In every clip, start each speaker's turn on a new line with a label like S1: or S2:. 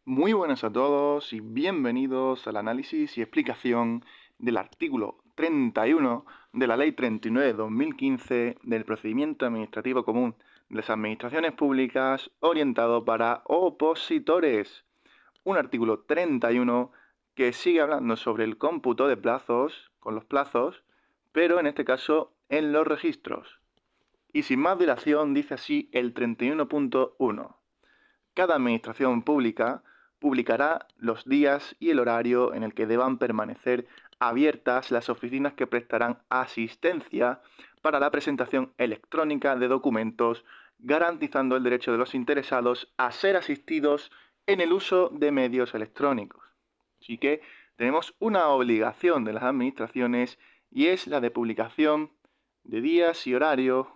S1: Muy buenas a todos y bienvenidos al análisis y explicación del artículo 31 de la Ley 39/2015 del Procedimiento Administrativo Común de las Administraciones Públicas orientado para opositores. Un artículo 31 que sigue hablando sobre el cómputo de plazos, con los plazos, pero en este caso en los registros. Y sin más dilación dice así el 31.1. Cada administración pública publicará los días y el horario en el que deban permanecer abiertas las oficinas que prestarán asistencia para la presentación electrónica de documentos, garantizando el derecho de los interesados a ser asistidos en el uso de medios electrónicos. Así que tenemos una obligación de las administraciones y es la de publicación de días y horario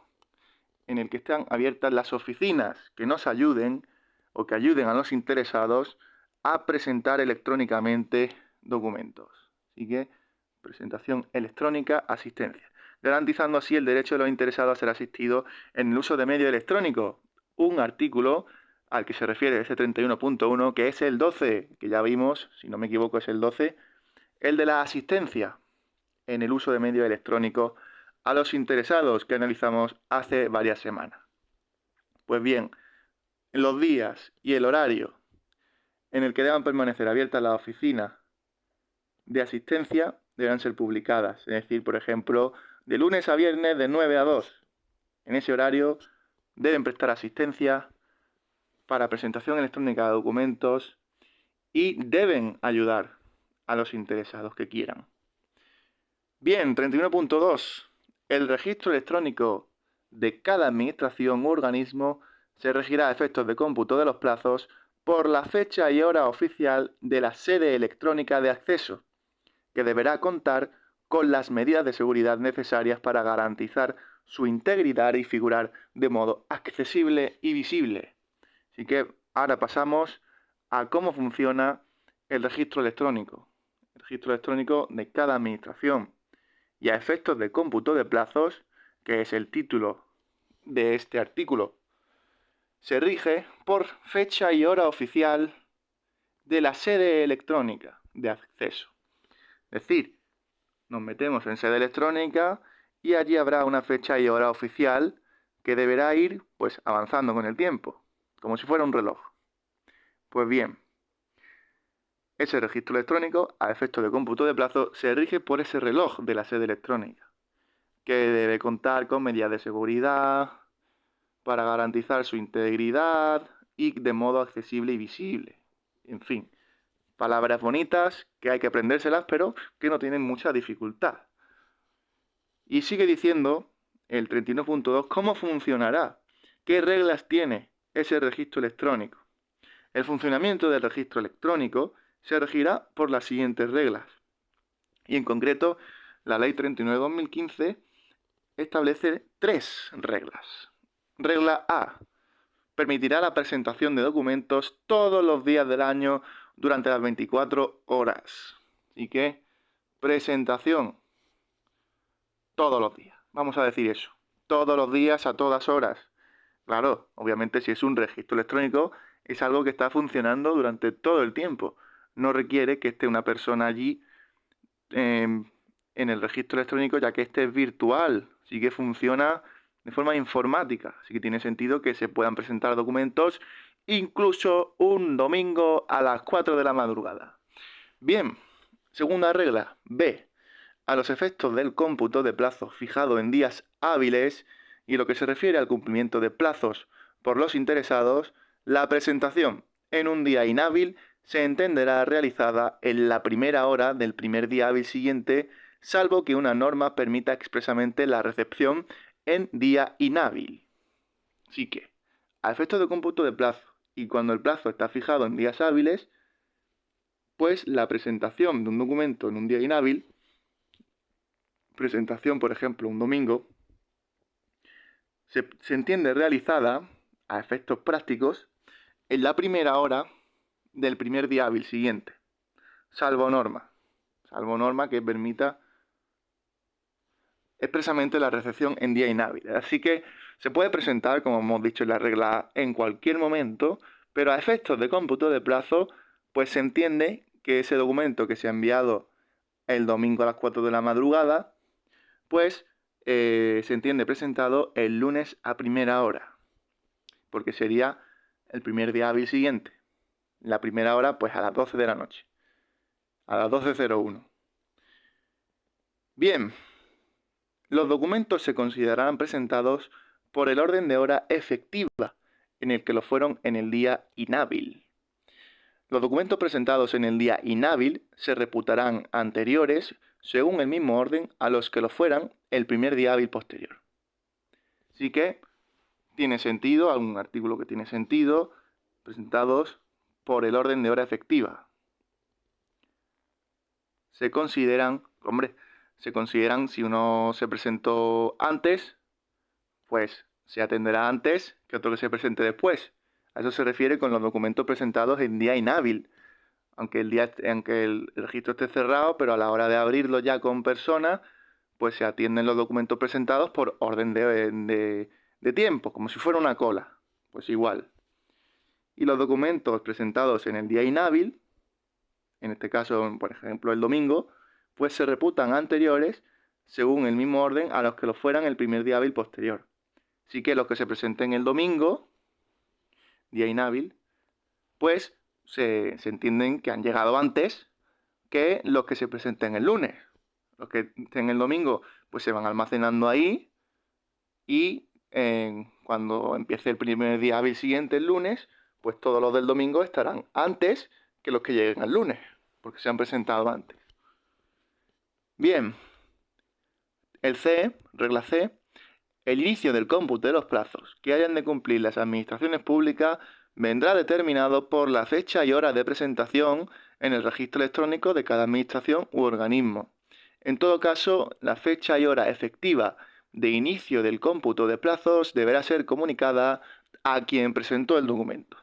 S1: en el que están abiertas las oficinas que nos ayuden o que ayuden a los interesados a presentar electrónicamente documentos. Así que, presentación electrónica, asistencia, garantizando así el derecho de los interesados a ser asistidos en el uso de medios electrónicos. Un artículo al que se refiere ese 31.1, que es el 12, que ya vimos, si no me equivoco es el 12, el de la asistencia en el uso de medios electrónicos a los interesados que analizamos hace varias semanas. Pues bien, los días y el horario en el que deban permanecer abiertas las oficinas de asistencia deberán ser publicadas. Es decir, por ejemplo, de lunes a viernes de 9 a 2. En ese horario deben prestar asistencia para presentación electrónica de documentos y deben ayudar a los interesados que quieran. Bien, 31.2. El registro electrónico de cada administración u organismo se regirá a efectos de cómputo de los plazos por la fecha y hora oficial de la sede electrónica de acceso, que deberá contar con las medidas de seguridad necesarias para garantizar su integridad y figurar de modo accesible y visible. Así que ahora pasamos a cómo funciona el registro electrónico de cada administración. Y a efectos de cómputo de plazos, que es el título de este artículo, se rige por fecha y hora oficial de la sede electrónica de acceso. Es decir, nos metemos en sede electrónica y allí habrá una fecha y hora oficial que deberá ir pues avanzando con el tiempo, como si fuera un reloj. Pues bien, ese registro electrónico, a efectos de cómputo de plazo, se rige por ese reloj de la sede electrónica, que debe contar con medidas de seguridad para garantizar su integridad y de modo accesible y visible. En fin, palabras bonitas que hay que aprendérselas, pero que no tienen mucha dificultad. Y sigue diciendo el 31.2 cómo funcionará, qué reglas tiene ese registro electrónico. El funcionamiento del registro electrónico se regirá por las siguientes reglas. Y en concreto, la Ley 39/2015 establece 3 reglas. Regla A. Permitirá la presentación de documentos todos los días del año durante las 24 horas. Así que, presentación todos los días. Vamos a decir eso. Todos los días, a todas horas. Claro, obviamente si es un registro electrónico, es algo que está funcionando durante todo el tiempo. No requiere que esté una persona allí en el registro electrónico, ya que este es virtual, así que funciona de forma informática, así que tiene sentido que se puedan presentar documentos incluso un domingo a las 4 de la madrugada. Bien, segunda regla, B. A los efectos del cómputo de plazos fijado en días hábiles y lo que se refiere al cumplimiento de plazos por los interesados, la presentación en un día inhábil se entenderá realizada en la primera hora del primer día hábil siguiente, salvo que una norma permita expresamente la recepción en día inhábil. Así que, a efectos de cómputo de plazo y cuando el plazo está fijado en días hábiles, pues la presentación de un documento en un día inhábil, presentación por ejemplo un domingo, se entiende realizada, a efectos prácticos, en la primera hora del primer día hábil siguiente, salvo norma que permita expresamente la recepción en día inhábil. Así que se puede presentar, como hemos dicho en la regla A, en cualquier momento, Pero a efectos de cómputo de plazo, pues se entiende que ese documento que se ha enviado el domingo a las 4 de la madrugada, pues se entiende presentado el lunes a primera hora, porque sería el primer día hábil siguiente. La primera hora, pues a las 12 de la noche, a las 12:01. Bien, los documentos se considerarán presentados por el orden de hora efectiva en el que lo fueron en el día inhábil. Los documentos presentados en el día inhábil se reputarán anteriores según el mismo orden a los que lo fueran el primer día hábil posterior. Así que tiene sentido, algún artículo que tiene sentido, presentados por el orden de hora efectiva. Se consideran si uno se presentó antes, pues se atenderá antes que otro que se presente después. A eso se refiere con los documentos presentados en día inhábil. Aunque el registro esté cerrado, pero a la hora de abrirlo ya con personas, pues se atienden los documentos presentados por orden de tiempo, como si fuera una cola. Pues igual. Y los documentos presentados en el día inhábil, en este caso, por ejemplo, el domingo, pues se reputan anteriores según el mismo orden a los que lo fueran el primer día hábil posterior. Así que los que se presenten el domingo, día inhábil, pues se entienden que han llegado antes que los que se presenten el lunes. Los que estén el domingo, pues se van almacenando ahí y cuando empiece el primer día hábil siguiente, el lunes, pues todos los del domingo estarán antes que los que lleguen el lunes, porque se han presentado antes. Bien, regla C, el inicio del cómputo de los plazos que hayan de cumplir las administraciones públicas vendrá determinado por la fecha y hora de presentación en el registro electrónico de cada administración u organismo. En todo caso, la fecha y hora efectiva de inicio del cómputo de plazos deberá ser comunicada a quien presentó el documento.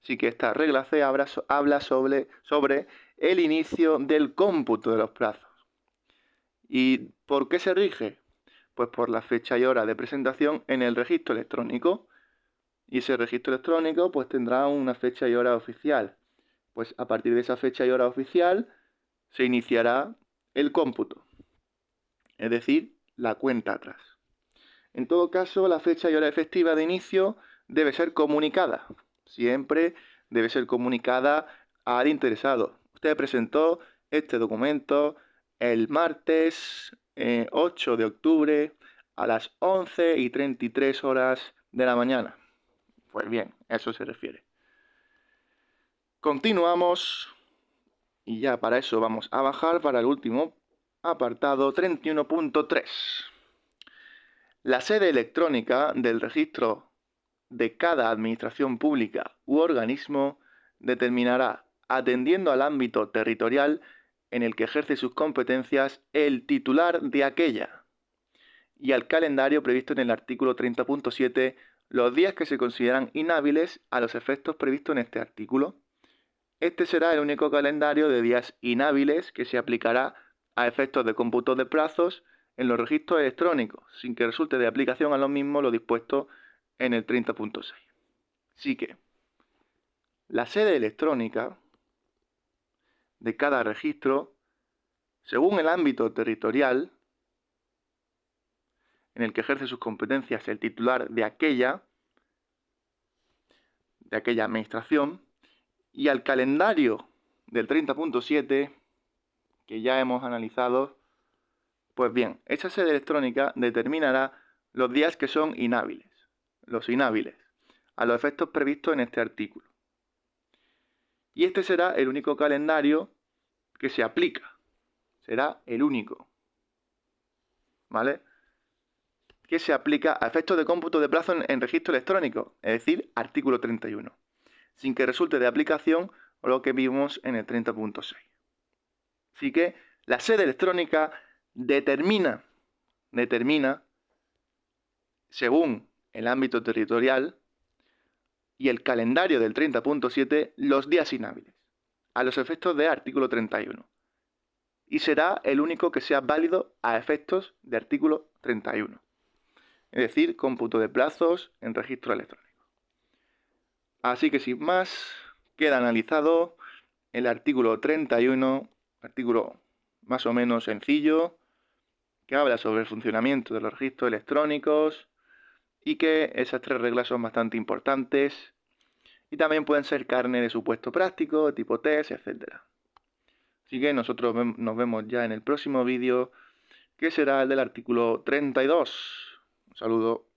S1: Así que esta regla C habla sobre el inicio del cómputo de los plazos. ¿Y por qué se rige? Pues por la fecha y hora de presentación en el registro electrónico. Y ese registro electrónico pues tendrá una fecha y hora oficial. Pues a partir de esa fecha y hora oficial se iniciará el cómputo, es decir, la cuenta atrás. En todo caso, la fecha y hora efectiva de inicio debe ser comunicada. Siempre debe ser comunicada al interesado. Usted presentó este documento el martes 8 de octubre a las 11:33 horas de la mañana. Pues bien, a eso se refiere. Continuamos y ya para eso vamos a bajar para el último apartado 31.3. La sede electrónica del registro de cada administración pública u organismo determinará, atendiendo al ámbito territorial en el que ejerce sus competencias, el titular de aquella y al calendario previsto en el artículo 30.7 los días que se consideran inhábiles a los efectos previstos en este artículo. Este será el único calendario de días inhábiles que se aplicará a efectos de cómputo de plazos en los registros electrónicos, sin que resulte de aplicación a lo mismo lo dispuesto en el 30.6. Así que, la sede electrónica de cada registro, según el ámbito territorial en el que ejerce sus competencias el titular de aquella administración, y al calendario del 30.7 que ya hemos analizado, pues bien, esa sede electrónica determinará los días que son inhábiles, a los efectos previstos en este artículo. Y este será el único calendario que se aplica, será el único, ¿vale? Que se aplica a efectos de cómputo de plazo en registro electrónico, es decir, artículo 31, sin que resulte de aplicación lo que vimos en el 30.6. Así que la sede electrónica determina, según el ámbito territorial y el calendario del 30.7, los días inhábiles, a los efectos de artículo 31. Y será el único que sea válido a efectos de artículo 31. Es decir, cómputo de plazos en registro electrónico. Así que sin más, queda analizado el artículo 31, artículo más o menos sencillo, que habla sobre el funcionamiento de los registros electrónicos y que esas tres reglas son bastante importantes y también pueden ser carne de supuesto práctico, tipo test, etc. Así que nosotros nos vemos ya en el próximo vídeo, que será el del artículo 32. Un saludo.